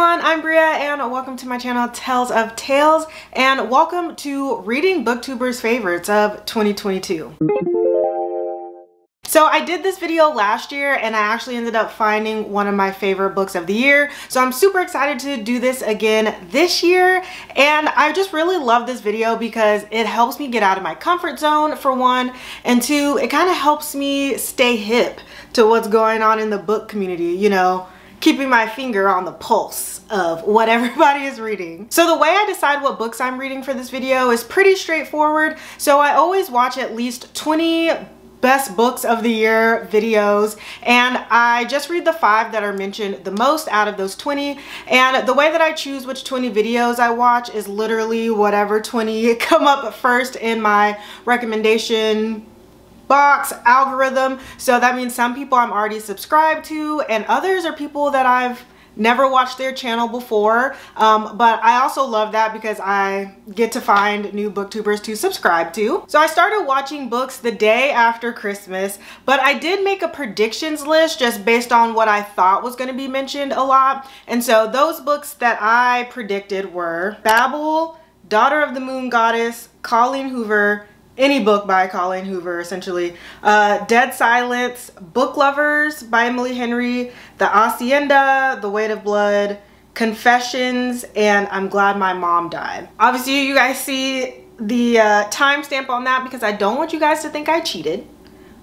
everyone, I'm Brea and welcome to my channel Tales of Tales, and welcome to Reading Booktubers Favorites of 2022. So I did this video last year and I actually ended up finding one of my favorite books of the year. So I'm super excited to do this again this year, and I just really love this video because it helps me get out of my comfort zone for one, and two, it kind of helps me stay hip to what's going on in the book community, you know, keeping my finger on the pulse of what everybody is reading. So the way I decide what books I'm reading for this video is pretty straightforward. So I always watch at least 20 best books of the year videos, and I just read the 5 that are mentioned the most out of those 20. And the way that I choose which 20 videos I watch is literally whatever 20 come up first in my recommendation box algorithm. So that means some people I'm already subscribed to and others are people that I've never watched their channel before, but I also love that because I get to find new booktubers to subscribe to. So I started watching books the day after Christmas, but I did make a predictions list just based on what I thought was going to be mentioned a lot. And so those books that I predicted were Babel, Daughter of the Moon Goddess, Colleen Hoover, any book by Colleen Hoover essentially, Dead Silence, Book Lovers by Emily Henry, The Hacienda, The Weight of Blood, Confessions, and I'm Glad My Mom Died. Obviously you guys see the timestamp on that because I don't want you guys to think I cheated.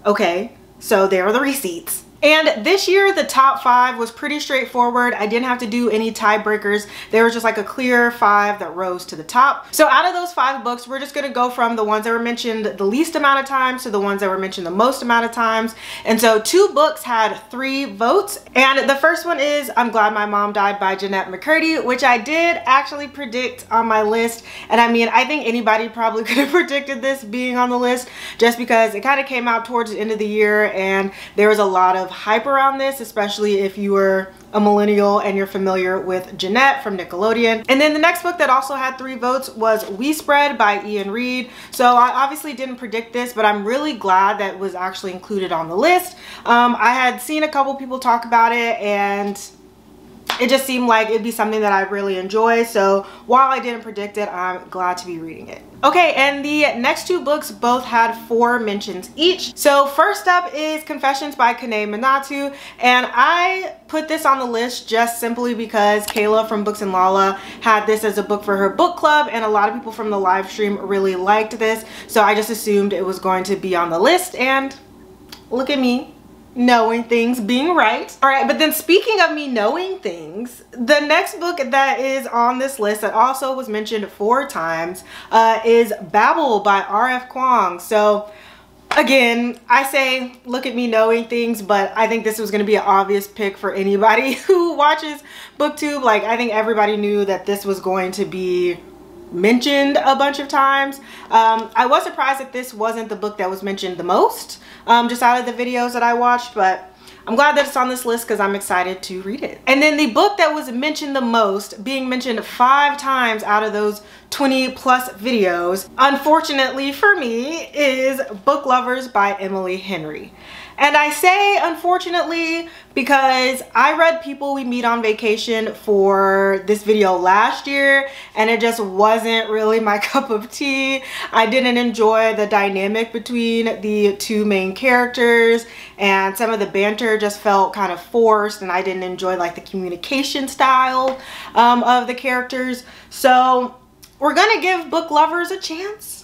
Okay, so there are the receipts. And this year, the top 5 was pretty straightforward. I didn't have to do any tiebreakers. There was just like a clear 5 that rose to the top. So out of those 5 books, we're just gonna go from the ones that were mentioned the least amount of times to the ones that were mentioned the most amount of times. And so 2 books had 3 votes. And the first one is I'm Glad My Mom Died by Jeanette McCurdy, which I did actually predict on my list. And I mean, I think anybody probably could have predicted this being on the list just because it kind of came out towards the end of the year and there was a lot of hype around this, especially if you were a millennial and you're familiar with Jeanette from Nickelodeon. And then the next book that also had 3 votes was We Spread by Ian Reid. So I obviously didn't predict this, but I'm really glad that it was actually included on the list. I had seen a couple people talk about it and it just seemed like it'd be something that I really enjoy. So while I didn't predict it, I'm glad to be reading it. Okay, and the next 2 books both had 4 mentions each. So first up is Confessions by Kanae Manatu, and I put this on the list just simply because Kayla from Books and Lala had this as a book for her book club, and a lot of people from the live stream really liked this. So I just assumed it was going to be on the list, and look at me. Knowing things, being right. All right, but then speaking of me knowing things, the next book that is on this list that also was mentioned 4 times is Babel by R.F. Kuang. So again, I say look at me knowing things, but I think this was going to be an obvious pick for anybody who watches BookTube. Like, I think everybody knew that this was going to be mentioned a bunch of times. I was surprised that this wasn't the book that was mentioned the most, just out of the videos that I watched, but I'm glad that it's on this list because I'm excited to read it. And then the book that was mentioned the most, being mentioned 5 times out of those 20 plus videos, unfortunately for me, is Book Lovers by Emily Henry. And I say unfortunately because I read People We Meet on Vacation for this video last year and it just wasn't really my cup of tea. I didn't enjoy the dynamic between the 2 main characters, and some of the banter just felt kind of forced, and I didn't enjoy like the communication style of the characters. So we're gonna give Book Lovers a chance.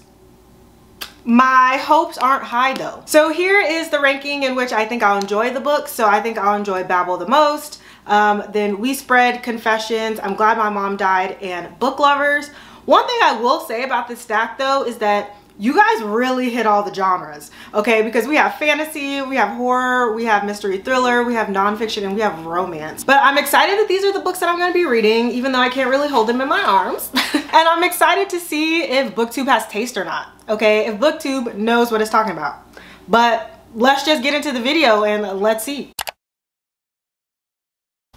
My hopes aren't high though. So here is the ranking in which I think I'll enjoy the book. So I think I'll enjoy Babel the most. Then We Spread, Confessions, I'm Glad My Mom Died, and Book Lovers. One thing I will say about this stack though is that you guys really hit all the genres, okay? Because we have fantasy, we have horror, we have mystery thriller, we have nonfiction, and we have romance. But I'm excited that these are the books that I'm gonna be reading, even though I can't really hold them in my arms. And I'm excited to see if BookTube has taste or not, okay? If BookTube knows what it's talking about. But let's just get into the video and let's see.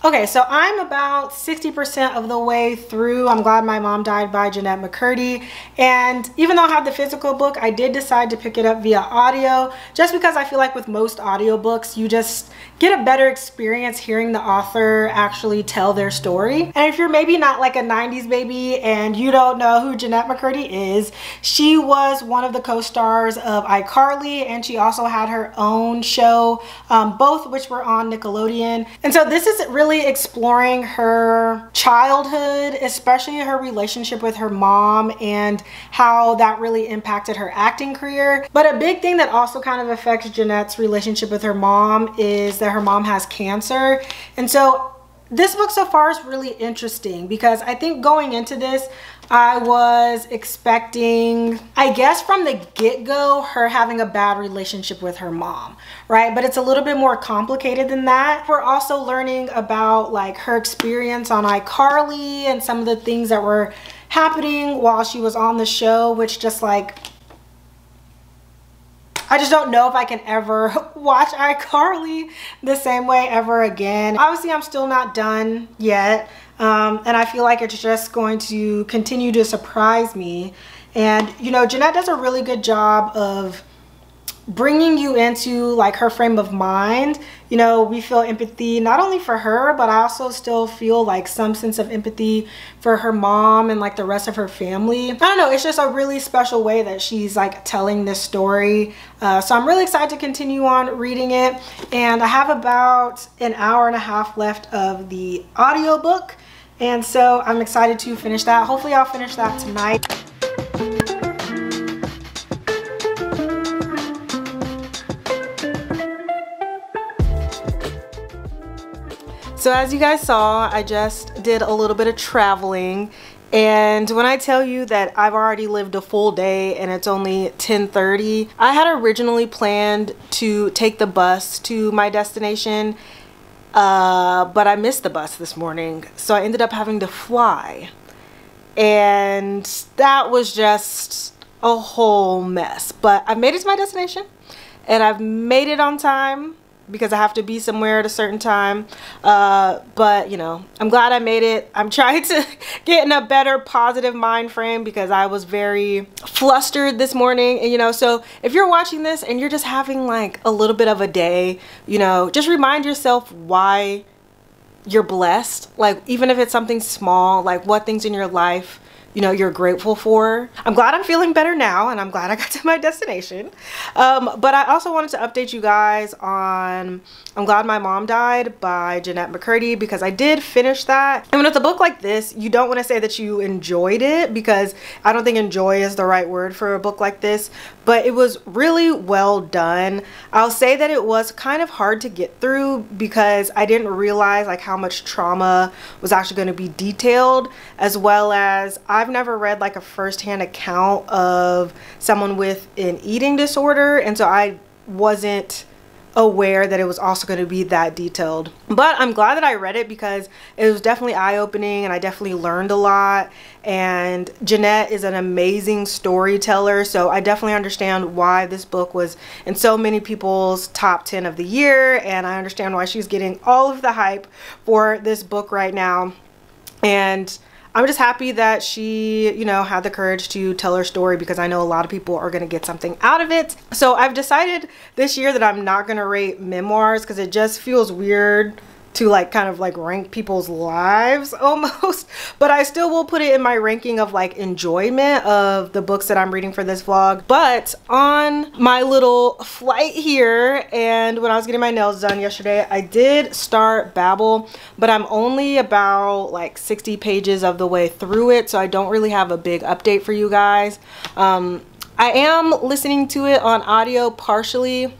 Okay, so I'm about 60% of the way through I'm Glad My Mom Died by Jeanette McCurdy. And even though I have the physical book, I did decide to pick it up via audio just because I feel like with most audiobooks, you just get a better experience hearing the author actually tell their story. And if you're maybe not like a 90s baby and you don't know who Jeanette McCurdy is, she was one of the co-stars of iCarly, and she also had her own show, both which were on Nickelodeon. And so this is really exploring her childhood, especially her relationship with her mom and how that really impacted her acting career. But a big thing that also kind of affects Jeanette's relationship with her mom is that her mom has cancer. And so this book so far is really interesting because I think going into this, I was expecting, I guess from the get-go, her having a bad relationship with her mom, right? But it's a little bit more complicated than that. We're also learning about like her experience on iCarly and some of the things that were happening while she was on the show, which just like, I just don't know if I can ever watch iCarly the same way ever again. Obviously, I'm still not done yet. And I feel like it's just going to continue to surprise me. And, you know, Jeanette does a really good job of bringing you into like her frame of mind. You know, we feel empathy not only for her, but I also still feel like some sense of empathy for her mom and like the rest of her family. I don't know, it's just a really special way that she's like telling this story. So I'm really excited to continue on reading it. And I have about an hour and a half left of the audiobook. And so I'm excited to finish that. Hopefully I'll finish that tonight. So as you guys saw, I just did a little bit of traveling. And when I tell you that I've already lived a full day and it's only 10:30, I had originally planned to take the bus to my destination. But I missed the bus this morning, so I ended up having to fly, and that was just a whole mess. But I made it to my destination, and I've made it on time because I have to be somewhere at a certain time. But you know, I'm glad I made it. I'm trying to get in a better positive mind frame because I was very flustered this morning. And you know, so if you're watching this and you're just having like a little bit of a day, you know, just remind yourself why you're blessed. Like even if it's something small, like what things in your life, you know, you're grateful for. I'm glad I'm feeling better now, and I'm glad I got to my destination. But I also wanted to update you guys on I'm Glad My Mom Died by Jeanette McCurdy, because I did finish that. And with a book like this, you don't want to say that you enjoyed it, because I don't think enjoy is the right word for a book like this, but it was really well done. I'll say that it was kind of hard to get through because I didn't realize like how much trauma was actually going to be detailed, as well as I've never read like a first-hand account of someone with an eating disorder, and so I wasn't aware that it was also going to be that detailed. But I'm glad that I read it because it was definitely eye-opening, and I definitely learned a lot. And Jeanette is an amazing storyteller, so I definitely understand why this book was in so many people's top 10 of the year, and I understand why she's getting all of the hype for this book right now. And I'm just happy that she, you know, had the courage to tell her story, because I know a lot of people are going to get something out of it. So I've decided this year that I'm not going to rate memoirs, because it just feels weird to like kind of like rank people's lives almost, but I still will put it in my ranking of like enjoyment of the books that I'm reading for this vlog. But on my little flight here, and when I was getting my nails done yesterday, I did start Babel, but I'm only about like 60 pages of the way through it, so I don't really have a big update for you guys. I am listening to it on audio partially,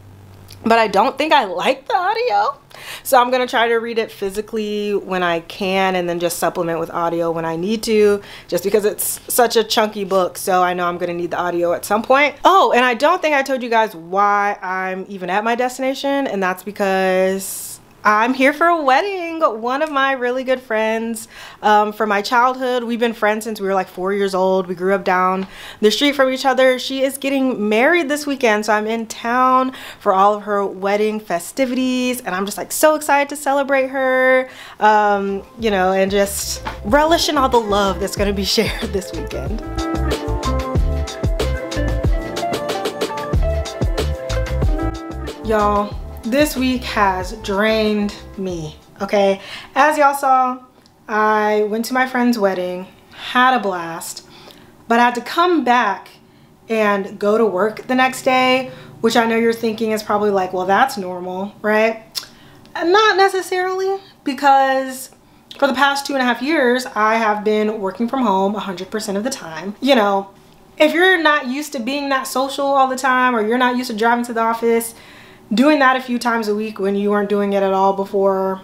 but I don't think I like the audio. So I'm going to try to read it physically when I can, and then just supplement with audio when I need to, just because it's such a chunky book. So I know I'm going to need the audio at some point. Oh, and I don't think I told you guys why I'm even at my destination, and that's because I'm here for a wedding. One of my really good friends from my childhood. We've been friends since we were like 4 years old. We grew up down the street from each other. She is getting married this weekend, so I'm in town for all of her wedding festivities, and I'm just like so excited to celebrate her, you know, and just relish in all the love that's going to be shared this weekend. Y'all, this week has drained me, okay? As y'all saw, I went to my friend's wedding, had a blast, but I had to come back and go to work the next day, which I know you're thinking is probably like, well, that's normal, right? Not necessarily, because for the past 2.5 years, I have been working from home 100% of the time. You know, if you're not used to being that social all the time, or you're not used to driving to the office, doing that a few times a week when you weren't doing it at all before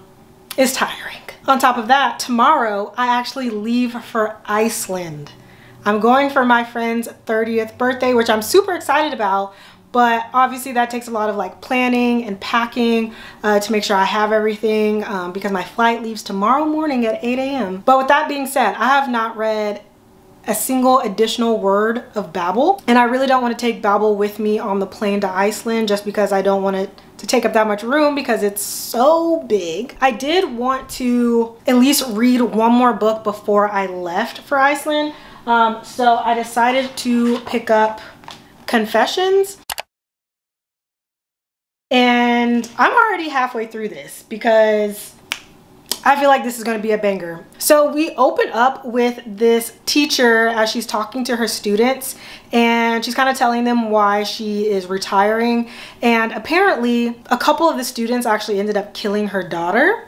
is tiring. On top of that, tomorrow I actually leave for Iceland. I'm going for my friend's 30th birthday, which I'm super excited about, but obviously that takes a lot of like planning and packing to make sure I have everything because my flight leaves tomorrow morning at 8 a.m. But with that being said, I have not read a single additional word of Babel, and I really don't want to take Babel with me on the plane to Iceland just because I don't want it to take up that much room because it's so big. I did want to at least read one more book before I left for Iceland, so I decided to pick up Confessions, and I'm already halfway through this because I feel like this is going to be a banger. So we open up with this teacher as she's talking to her students, and she's kind of telling them why she is retiring. And apparently a couple of the students actually ended up killing her daughter,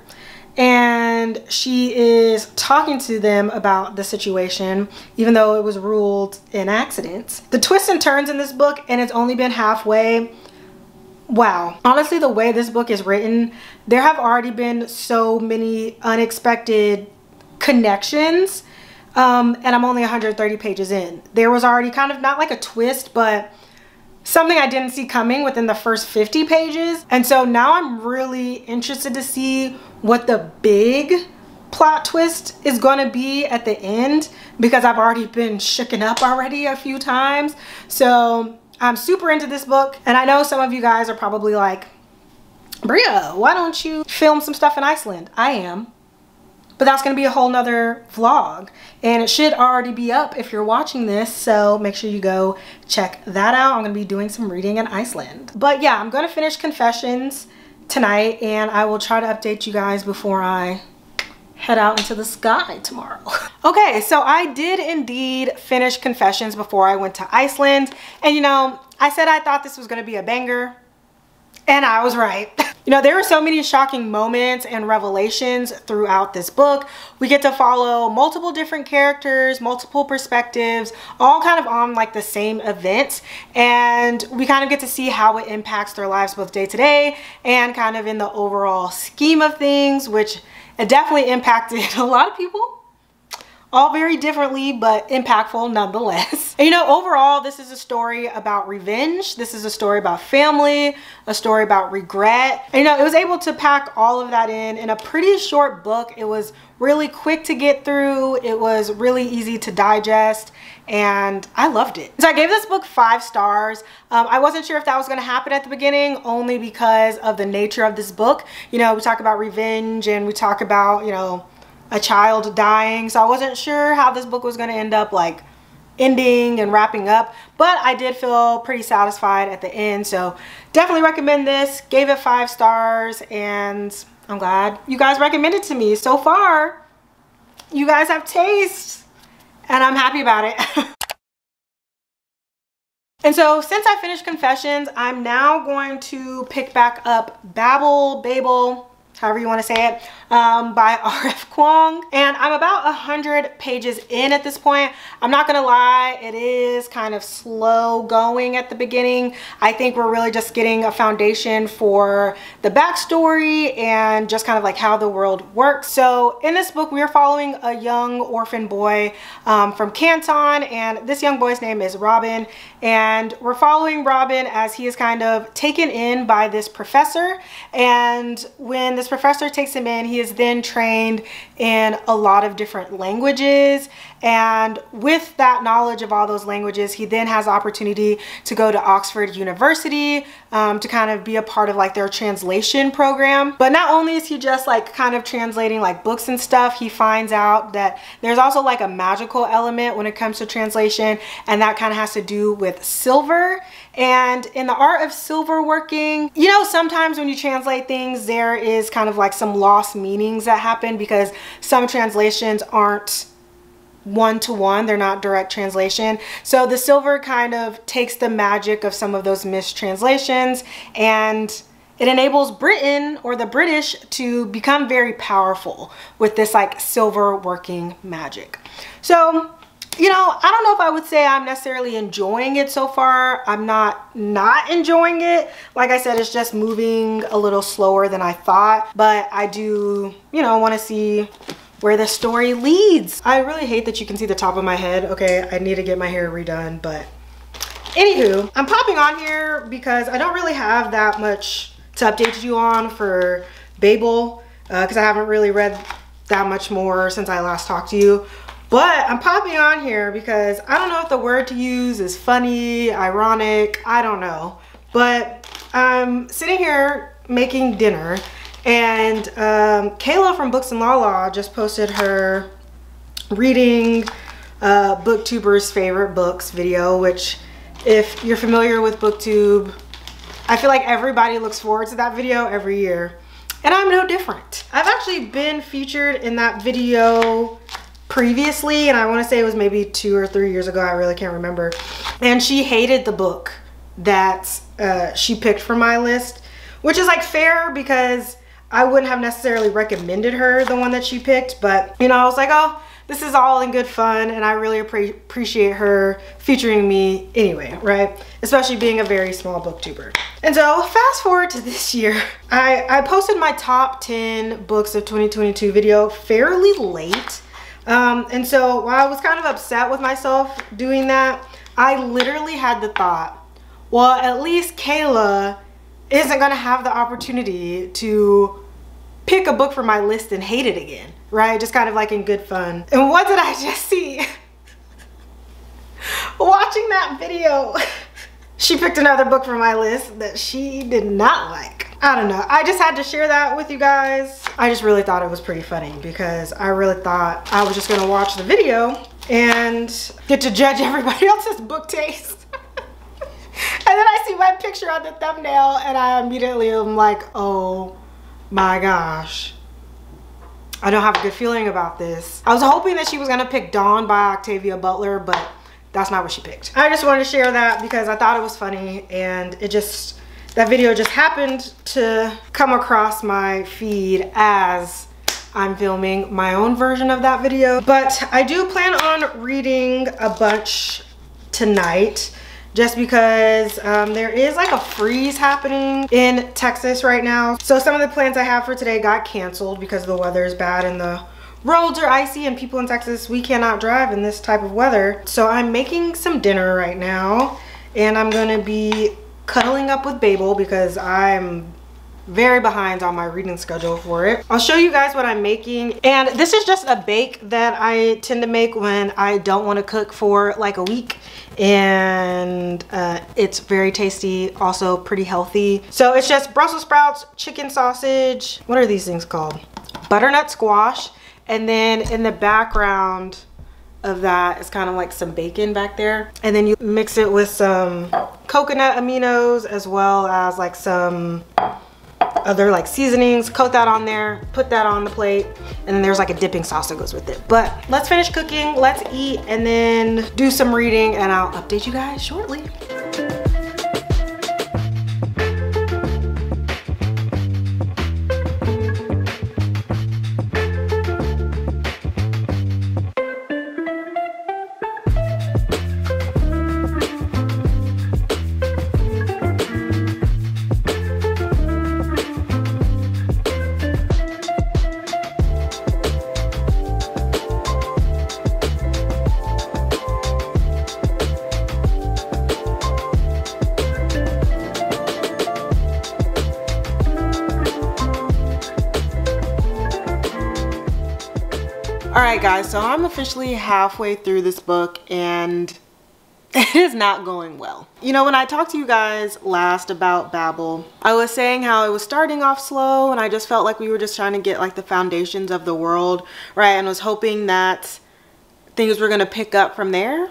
and she is talking to them about the situation even though it was ruled an accident. The twists and turns in this book, and it's only been halfway. Wow. Honestly, the way this book is written, there have already been so many unexpected connections, and I'm only 130 pages in. There was already kind of not like a twist, but something I didn't see coming within the first 50 pages. And so now I'm really interested to see what the big plot twist is going to be at the end, because I've already been shooken up already a few times. So I'm super into this book, and I know some of you guys are probably like, Brea, why don't you film some stuff in Iceland? I am, but that's gonna be a whole nother vlog, and it should already be up if you're watching this, so make sure you go check that out. I'm gonna be doing some reading in Iceland. But yeah, I'm gonna finish Confessions tonight, and I will try to update you guys before I head out into the sky tomorrow. Okay, so I did indeed finish Confessions before I went to Iceland. And you know, I said I thought this was gonna be a banger, and I was right. You know, there are so many shocking moments and revelations throughout this book. We get to follow multiple different characters, multiple perspectives, all kind of on like the same events. And we kind of get to see how it impacts their lives both day to day and kind of in the overall scheme of things, which it definitely impacted a lot of people, all very differently, but impactful nonetheless. And you know, overall, this is a story about revenge. This is a story about family, a story about regret. And you know, it was able to pack all of that in a pretty short book. It was really quick to get through. It was really easy to digest, and I loved it. So I gave this book 5 stars. I wasn't sure if that was going to happen at the beginning, only because of the nature of this book. You know, we talk about revenge, and we talk about, you know, a child dying. So I wasn't sure how this book was going to end up like ending and wrapping up, but I did feel pretty satisfied at the end. So definitely recommend this. Gave it 5 stars, and I'm glad you guys recommended it to me. So far, you guys have taste, and I'm happy about it. And so since I finished Confessions, I'm now going to pick back up Babel, however you want to say it, by R.F. Kuang. And I'm about 100 pages in at this point. I'm not gonna lie, it is kind of slow going at the beginning. I think we're really just getting a foundation for the backstory and just kind of like how the world works. So in this book, we are following a young orphan boy from Canton, and this young boy's name is Robin. And we're following Robin as he is kind of taken in by this professor. And when this professor takes him in. He is then trained in a lot of different languages, and with that knowledge of all those languages, he then has the opportunity to go to Oxford University to kind of be a part of like their translation program. But not only is he just like kind of translating like books and stuff, he finds out that there's also like a magical element when it comes to translation, and that kind of has to do with silver. And in the art of silver working, you know, sometimes when you translate things, there is kind of like some lost meanings that happen because some translations aren't one-to-one, they're not direct translation. So the silver kind of takes the magic of some of those mistranslations, and it enables Britain, or the British, to become very powerful with this like silver working magic. So, you know, I don't know if I would say I'm necessarily enjoying it so far. I'm not enjoying it. Like I said, it's just moving a little slower than I thought, but I do, you know, want to see where the story leads. I really hate that you can see the top of my head. Okay, I need to get my hair redone, but anywho, I'm popping on here because I don't really have that much to update you on for Babel, because I haven't really read that much more since I last talked to you. But I'm popping on here because I don't know if the word to use is funny, ironic, I don't know. But I'm sitting here making dinner, and Kayla from Books and Lala just posted her reading Booktubers' favorite books video, which if you're familiar with Booktube, I feel like everybody looks forward to that video every year, and I'm no different. I've actually been featured in that video previously, and I want to say it was maybe 2 or 3 years ago, I really can't remember, and she hated the book that she picked from my list, which is like fair because I wouldn't have necessarily recommended her the one that she picked, but you know, I was like, oh, this is all in good fun, and I really appreciate her featuring me anyway, right? Especially being a very small booktuber. And so fast forward to this year, I posted my top 10 books of 2022 video fairly late. And so while I was kind of upset with myself doing that, I literally had the thought, well, at least Kayla isn't gonna have the opportunity to pick a book from my list and hate it again, right? Just kind of like in good fun. And what did I just see? Watching that video, she picked another book from my list that she did not like. I don't know, I just had to share that with you guys. I just really thought it was pretty funny because I really thought I was just gonna watch the video and get to judge everybody else's book taste. And then I see my picture on the thumbnail and I immediately am like, oh my gosh, I don't have a good feeling about this. I was hoping that she was gonna pick Dawn by Octavia Butler, but that's not what she picked. I just wanted to share that because I thought it was funny, and it just, that video just happened to come across my feed as I'm filming my own version of that video. But I do plan on reading a bunch tonight, just because there is like a freeze happening in Texas right now. So some of the plans I have for today got canceled because the weather is bad and the roads are icy, and people in Texas, we cannot drive in this type of weather. So I'm making some dinner right now, and I'm gonna be cuddling up with Babel because I'm very behind on my reading schedule for it. I'll show you guys what I'm making, and this is just a bake that I tend to make when I don't want to cook for like a week, and it's very tasty, also pretty healthy. So it's just Brussels sprouts, chicken sausage, what are these things called? Butternut squash, and then in the background of that is kind of like some bacon back there, and then you mix it with some coconut aminos as well as like some other like seasonings, coat that on there, put that on the plate, and then there's like a dipping sauce that goes with it. But let's finish cooking, let's eat, and then do some reading, and I'll update you guys shortly. Alright guys, so I'm officially halfway through this book and it is not going well. You know, when I talked to you guys last about Babel, I was saying how it was starting off slow and I just felt like we were just trying to get like the foundations of the world, right? And was hoping that things were gonna pick up from there.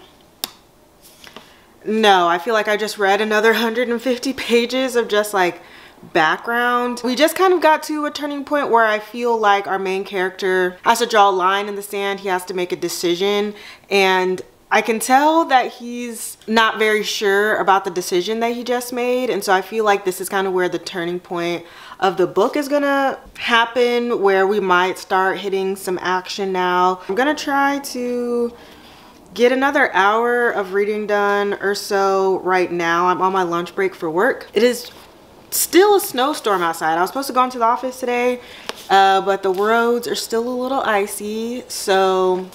No, I feel like I just read another 150 pages of just like background. We just kind of got to a turning point where I feel like our main character has to draw a line in the sand. He has to make a decision, and I can tell that he's not very sure about the decision that he just made. And so I feel like this is kind of where the turning point of the book is gonna happen, where we might start hitting some action now. I'm gonna try to get another hour of reading done or so right now. I'm on my lunch break for work. It is still a snowstorm outside. I was supposed to go into the office today, but the roads are still a little icy, so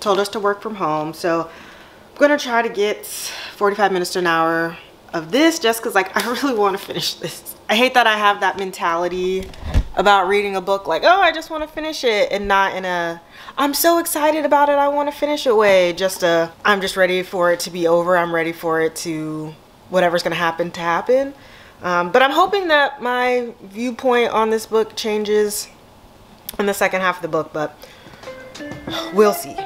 told us to work from home. So I'm gonna try to get 45 minutes to an hour of this, just because like I really want to finish this. I hate that I have that mentality about reading a book like, oh, I just want to finish it, and not in a I'm so excited about it, I want to finish it way. Just I'm just ready for it to be over. I'm ready for it to whatever's gonna happen to happen. But I'm hoping that my viewpoint on this book changes in the second half of the book, but we'll see.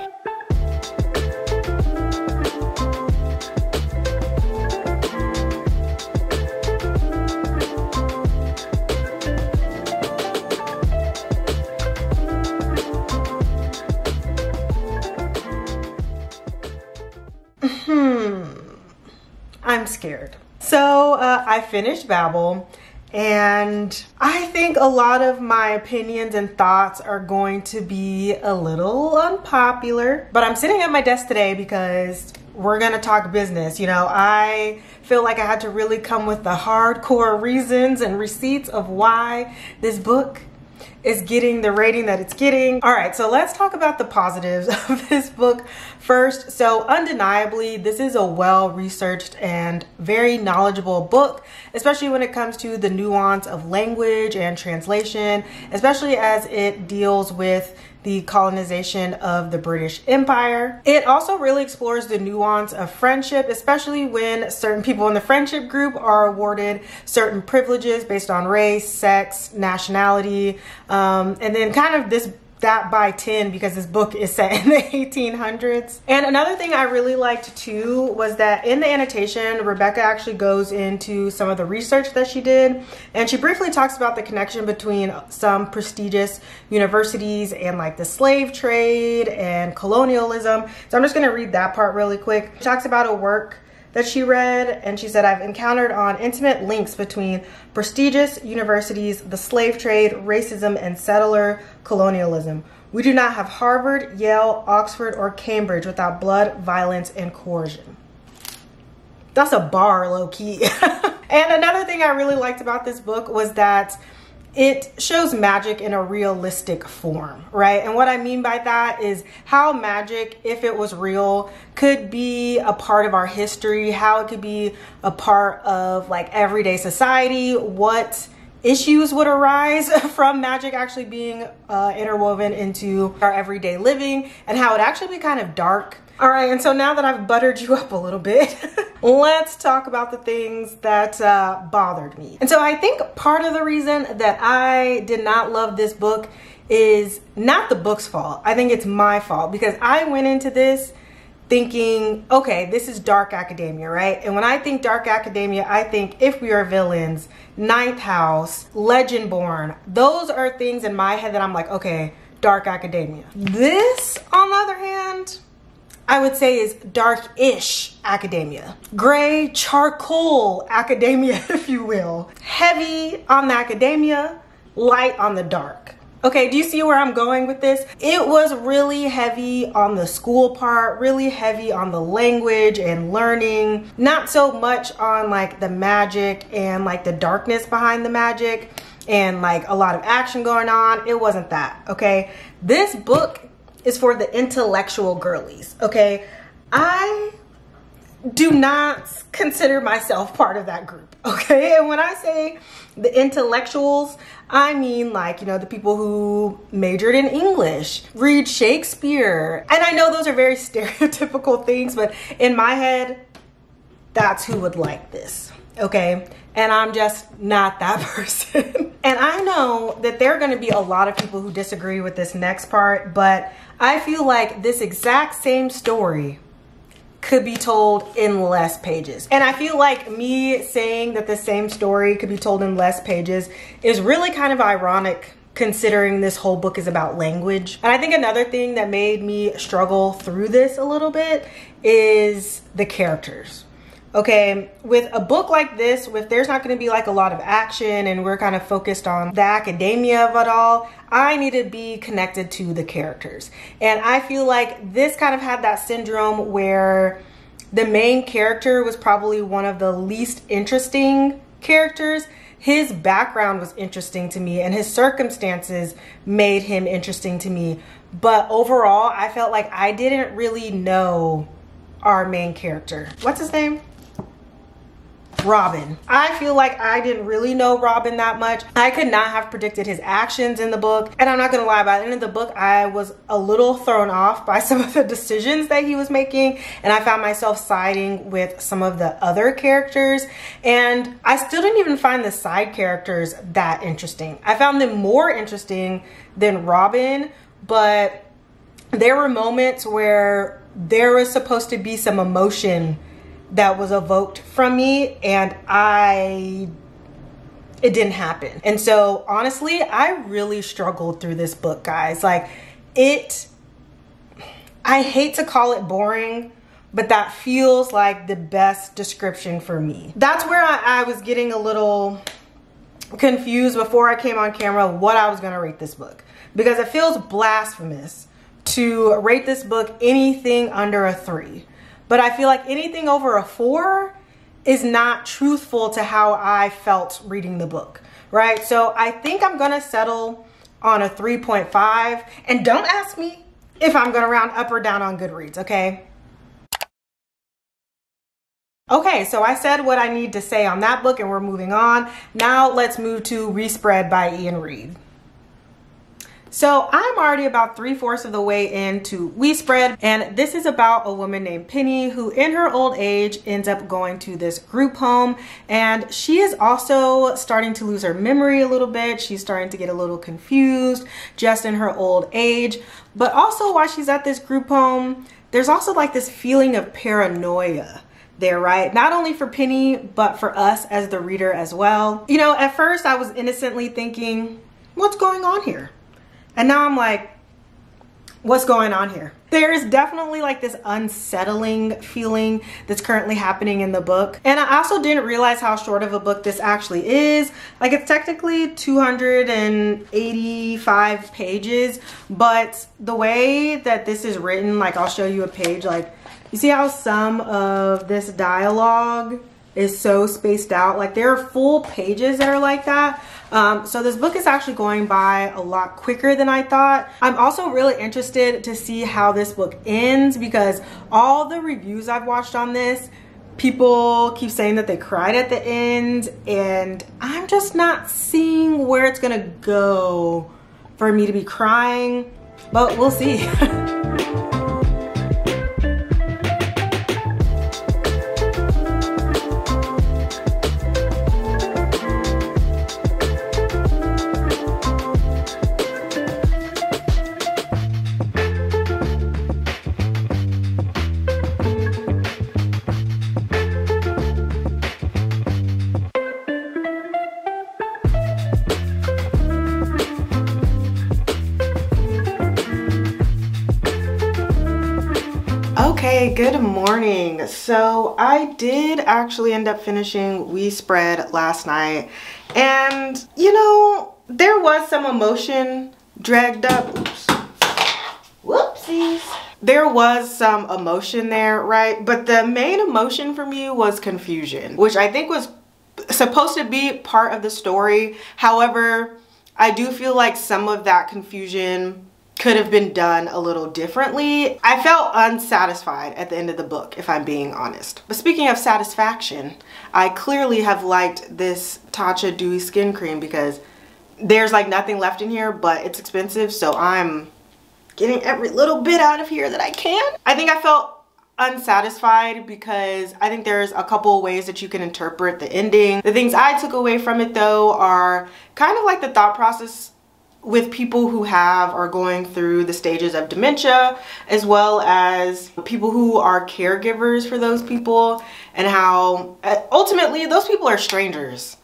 I'm scared. So I finished Babel, and I think a lot of my opinions and thoughts are going to be a little unpopular, but I'm sitting at my desk today because we're gonna talk business. You know, I feel like I had to really come with the hardcore reasons and receipts of why this book is getting the rating that it's getting. All right, so let's talk about the positives of this book first. So undeniably, this is a well-researched and very knowledgeable book, especially when it comes to the nuance of language and translation, especially as it deals with the colonization of the British Empire. It also really explores the nuance of friendship, especially when certain people in the friendship group are awarded certain privileges based on race, sex, nationality, and then kind of that by 10 because this book is set in the 1800s. And another thing I really liked too was that in the annotation, Rebecca actually goes into some of the research that she did, and she briefly talks about the connection between some prestigious universities and like the slave trade and colonialism. So I'm just gonna read that part really quick. She talks about a work that she read, and she said, I've encountered on intimate links between prestigious universities, the slave trade, racism, and settler colonialism. We do not have Harvard, Yale, Oxford, or Cambridge without blood, violence, and coercion. That's a bar, low-key. And another thing I really liked about this book was that it shows magic in a realistic form, right? And what I mean by that is how magic, if it was real, could be a part of our history, how it could be a part of like everyday society, what issues would arise from magic actually being interwoven into our everyday living, and how it actually be kind of dark. All right, and so now that I've buttered you up a little bit, let's talk about the things that bothered me. And so I think part of the reason that I did not love this book is not the book's fault. I think it's my fault, because I went into this thinking, okay, this is dark academia, right? And when I think dark academia, I think If We Are Villains, Ninth House, Legendborn. Those are things in my head that I'm like, okay, dark academia. This, on the other hand, I would say is dark-ish academia. Gray charcoal academia, if you will. Heavy on the academia, light on the dark. Okay, do you see where I'm going with this? It was really heavy on the school part, really heavy on the language and learning, not so much on like the magic and like the darkness behind the magic and like a lot of action going on. It wasn't that, okay? This book is for the intellectual girlies, okay? do not consider myself part of that group, okay? And when I say the intellectuals, I mean like, you know, the people who majored in English, read Shakespeare. And I know those are very stereotypical things, but in my head, that's who would like this, okay? And I'm just not that person. And I know that there are gonna be a lot of people who disagree with this next part, but I feel like this exact same story could be told in less pages. And I feel like me saying that the same story could be told in less pages is really kind of ironic considering this whole book is about language. And I think another thing that made me struggle through this a little bit is the characters. Okay, with a book like this, if there's not going to be like a lot of action and we're kind of focused on the academia of it all, I need to be connected to the characters. And I feel like this kind of had that syndrome where the main character was probably one of the least interesting characters. His background was interesting to me and his circumstances made him interesting to me. But overall, I felt like I didn't really know our main character. What's his name? Robin. I feel like I didn't really know Robin that much. I could not have predicted his actions in the book. And I'm not gonna lie, by the end of the book, I was a little thrown off by some of the decisions that he was making. And I found myself siding with some of the other characters. And I still didn't even find the side characters that interesting. I found them more interesting than Robin, but there were moments where there was supposed to be some emotion that was evoked from me and it didn't happen. And so honestly, I really struggled through this book, guys. Like I hate to call it boring, but that feels like the best description for me. That's where I was getting a little confused before I came on camera what I was gonna rate this book, because it feels blasphemous to rate this book anything under a 3. But I feel like anything over a 4 is not truthful to how I felt reading the book, right? So I think I'm gonna settle on a 3.5. And don't ask me if I'm gonna round up or down on Goodreads, okay? Okay, so I said what I need to say on that book and we're moving on. Now let's move to Respread by Ian Reid. So I'm already about 3/4 of the way into We Spread, and this is about a woman named Penny who in her old age ends up going to this group home, and she is also starting to lose her memory a little bit. She's starting to get a little confused just in her old age, but also while she's at this group home, there's also like this feeling of paranoia there, right? Not only for Penny, but for us as the reader as well. You know, at first I was innocently thinking, what's going on here? And now I'm like, what's going on here? There is definitely like this unsettling feeling that's currently happening in the book. And I also didn't realize how short of a book this actually is. Like it's technically 285 pages, but the way that this is written, like I'll show you a page, like you see how some of this dialogue is so spaced out? Like there are full pages that are like that. So this book is actually going by a lot quicker than I thought. I'm also really interested to see how this book ends, because all the reviews I've watched on this, people keep saying that they cried at the end, and I'm just not seeing where it's gonna go for me to be crying, but we'll see. Okay, good morning. So I did actually end up finishing We Spread last night, and you know, there was some emotion dragged up. Oops. Whoopsies. There was some emotion there, right? But the main emotion for me was confusion, which I think was supposed to be part of the story. However, I do feel like some of that confusion could have been done a little differently. I felt unsatisfied at the end of the book, if I'm being honest. But speaking of satisfaction, I clearly have liked this Tatcha Dewy Skin Cream because there's like nothing left in here, but it's expensive, so I'm getting every little bit out of here that I can. I think I felt unsatisfied because I think there's a couple of ways that you can interpret the ending. The things I took away from it though are kind of like the thought process with people who have or going through the stages of dementia, as well as people who are caregivers for those people, and how ultimately those people are strangers,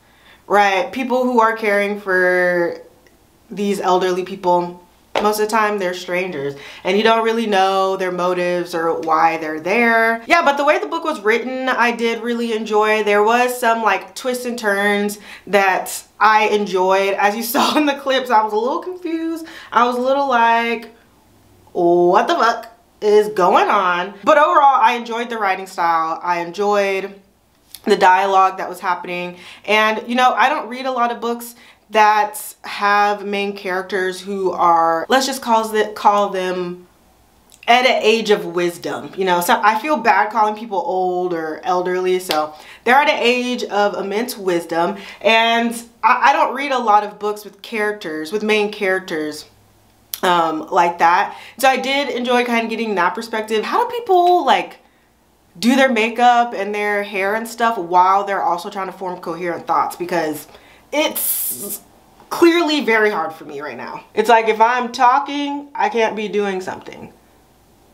right? People who are caring for these elderly people, most of the time they're strangers and you don't really know their motives or why they're there. Yeah, but the way the book was written, I did really enjoy. There was some like twists and turns that I enjoyed. As you saw in the clips, I was a little confused. I was a little like, what the fuck is going on? But overall, I enjoyed the writing style. I enjoyed the dialogue that was happening. And you know, I don't read a lot of books that have main characters who are, let's just call them at an age of wisdom. You know, so I feel bad calling people old or elderly, so they're at an age of immense wisdom. And I don't read a lot of books with characters, with main characters like that. So I did enjoy kind of getting that perspective. How do people like do their makeup and their hair and stuff while they're also trying to form coherent thoughts? Because it's clearly very hard for me right now. It's like if I'm talking, I can't be doing something.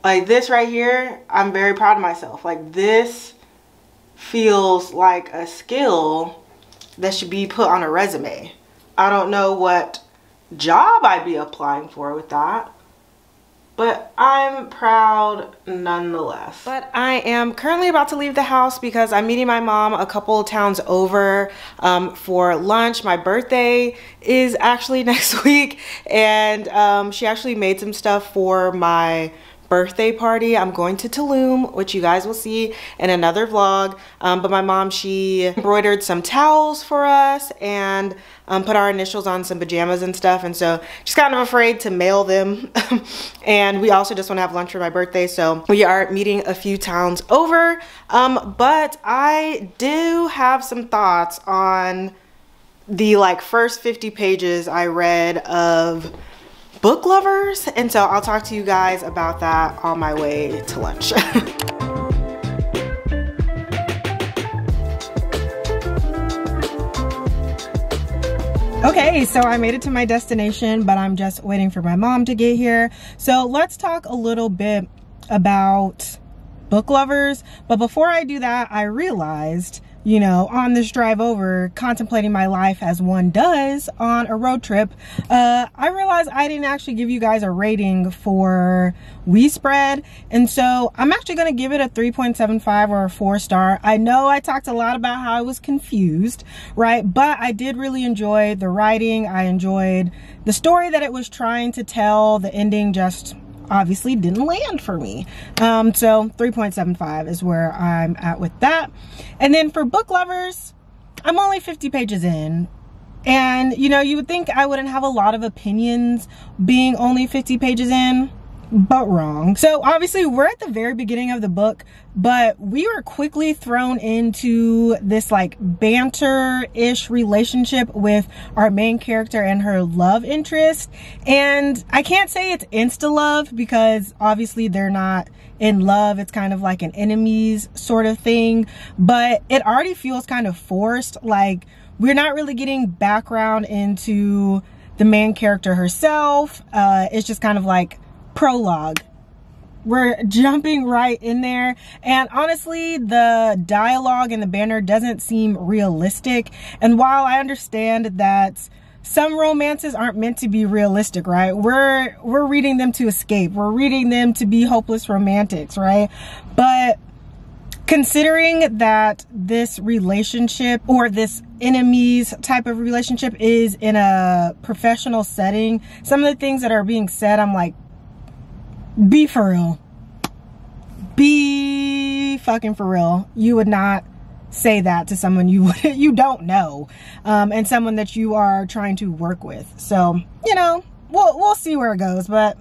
Like this right here, I'm very proud of myself. Like this feels like a skill that should be put on a resume. I don't know what job I'd be applying for with that, but I'm proud nonetheless. But I am currently about to leave the house because I'm meeting my mom a couple of towns over for lunch. My birthday is actually next week, and she actually made some stuff for my birthday party. I'm going to Tulum, which you guys will see in another vlog. But my mom, she embroidered some towels for us and put our initials on some pajamas and stuff. And so she's kind of afraid to mail them. And we also just want to have lunch for my birthday. So we are meeting a few towns over. But I do have some thoughts on the like first 50 pages I read of Book Lovers, and so I'll talk to you guys about that on my way to lunch. Okay, so I made it to my destination, but I'm just waiting for my mom to get here. So let's talk a little bit about Book Lovers. But before I do that, I realized, you know, on this drive over, contemplating my life as one does on a road trip, I realized I didn't actually give you guys a rating for We Spread. And so I'm actually going to give it a 3.75 or a 4-star. I know I talked a lot about how I was confused, right? But I did really enjoy the writing. I enjoyed the story that it was trying to tell. The ending just obviously didn't land for me. So 3.75 is where I'm at with that. And then for Book Lovers, I'm only 50 pages in. And you know, you would think I wouldn't have a lot of opinions being only 50 pages in, but wrong. So obviously we're at the very beginning of the book, but we were quickly thrown into this like banter-ish relationship with our main character and her love interest. And I can't say it's insta love because obviously they're not in love. It's kind of like an enemies sort of thing, but it already feels kind of forced. Like we're not really getting background into the main character herself. It's just kind of like prologue. We're jumping right in there, and honestly the dialogue and the banner doesn't seem realistic. And while I understand that some romances aren't meant to be realistic, right? We're reading them to escape. We're reading them to be hopeless romantics, right? But considering that this relationship or this enemies type of relationship is in a professional setting, some of the things that are being said, I'm like, be for real. Be fucking for real. You would not say that to someone you don't know, and someone that you are trying to work with. So, you know, we'll see where it goes, but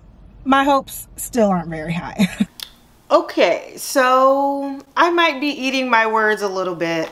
my hopes still aren't very high. Okay, so I might be eating my words a little bit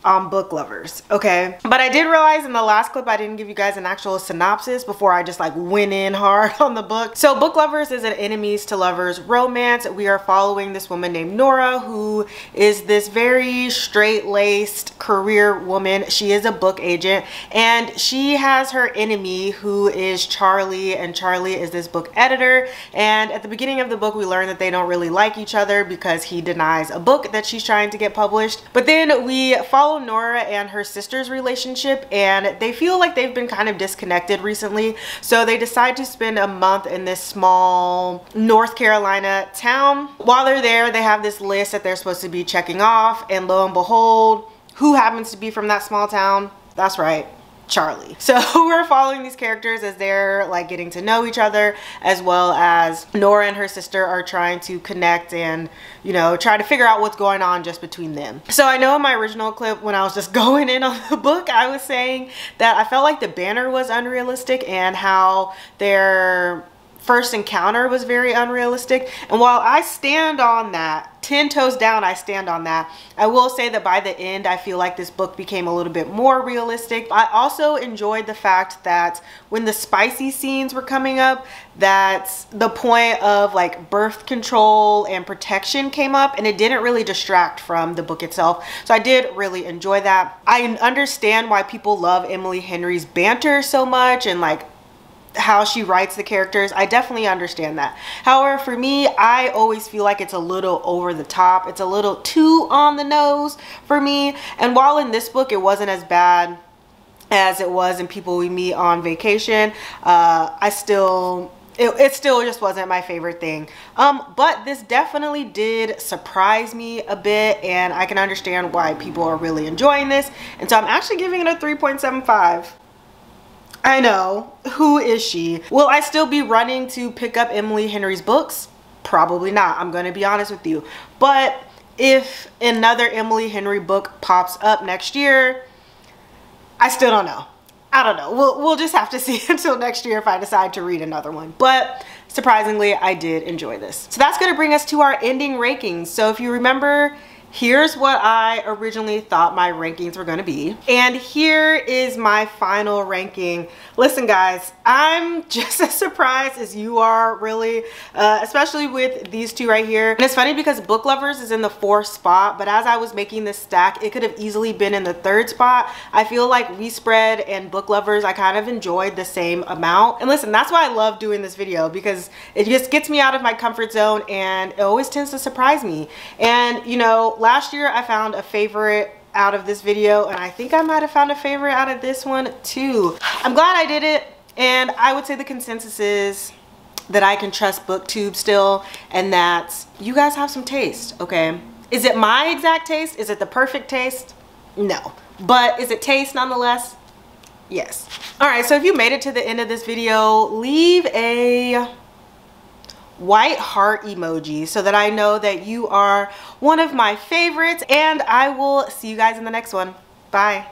on book lovers, okay? But I did realize in the last clip I didn't give you guys an actual synopsis before I just like went in hard on the book. So Book Lovers is an enemies to lovers romance. We are following this woman named Nora, who is this very straight-laced career woman. She is a book agent, and she has her enemy who is Charlie, and Charlie is this book editor. And at the beginning of the book we learn that they don't really like each other because he denies a book that she's trying to get published. But then we follow Nora and her sister's relationship, and they feel like they've been kind of disconnected recently, so they decide to spend a month in this small North Carolina town. While they're there, they have this list that they're supposed to be checking off, and lo and behold, who happens to be from that small town? That's right, Charlie. So we're following these characters as they're like getting to know each other, as well as Nora and her sister are trying to connect and, you know, try to figure out what's going on just between them. So I know in my original clip when I was just going in on the book, I was saying that I felt like the banner was unrealistic and how their first encounter was very unrealistic. And while I stand on that, 10 toes down, I stand on that, I will say that by the end I feel like this book became a little bit more realistic. I also enjoyed the fact that when the spicy scenes were coming up, that the point of like birth control and protection came up, and it didn't really distract from the book itself. So I did really enjoy that. I understand why people love Emily Henry's banter so much and like how she writes the characters. I definitely understand that. However, for me, I always feel like it's a little over the top. It's a little too on the nose for me. And while in this book it wasn't as bad as it was in People We Meet on Vacation, it still just wasn't my favorite thing. But this definitely did surprise me a bit, and I can understand why people are really enjoying this. And so I'm actually giving it a 3.75. I know, who is she? Will I still be running to pick up Emily Henry's books? Probably not, I'm gonna be honest with you. But if another Emily Henry book pops up next year, I still don't know. I don't know, we'll just have to see until next year if I decide to read another one. But surprisingly, I did enjoy this. So that's gonna bring us to our ending rankings. So if you remember, here's what I originally thought my rankings were going to be, and here is my final ranking. Listen guys, I'm just as surprised as you are, really, especially with these two right here. And it's funny because Book Lovers is in the 4th spot, but as I was making this stack, it could have easily been in the 3rd spot. I feel like We Spread and Book Lovers, I kind of enjoyed the same amount. And listen, that's why I love doing this video, because it just gets me out of my comfort zone and it always tends to surprise me. And you know, last year I found a favorite out of this video, and I think I might have found a favorite out of this one too. I'm glad I did it, and I would say the consensus is that I can trust Booktube still, and that you guys have some taste, okay? Is it my exact taste? Is it the perfect taste? No. But is it taste nonetheless? Yes. Alright, so if you made it to the end of this video, leave a white heart emoji so that I know that you are one of my favorites, and I will see you guys in the next one. Bye.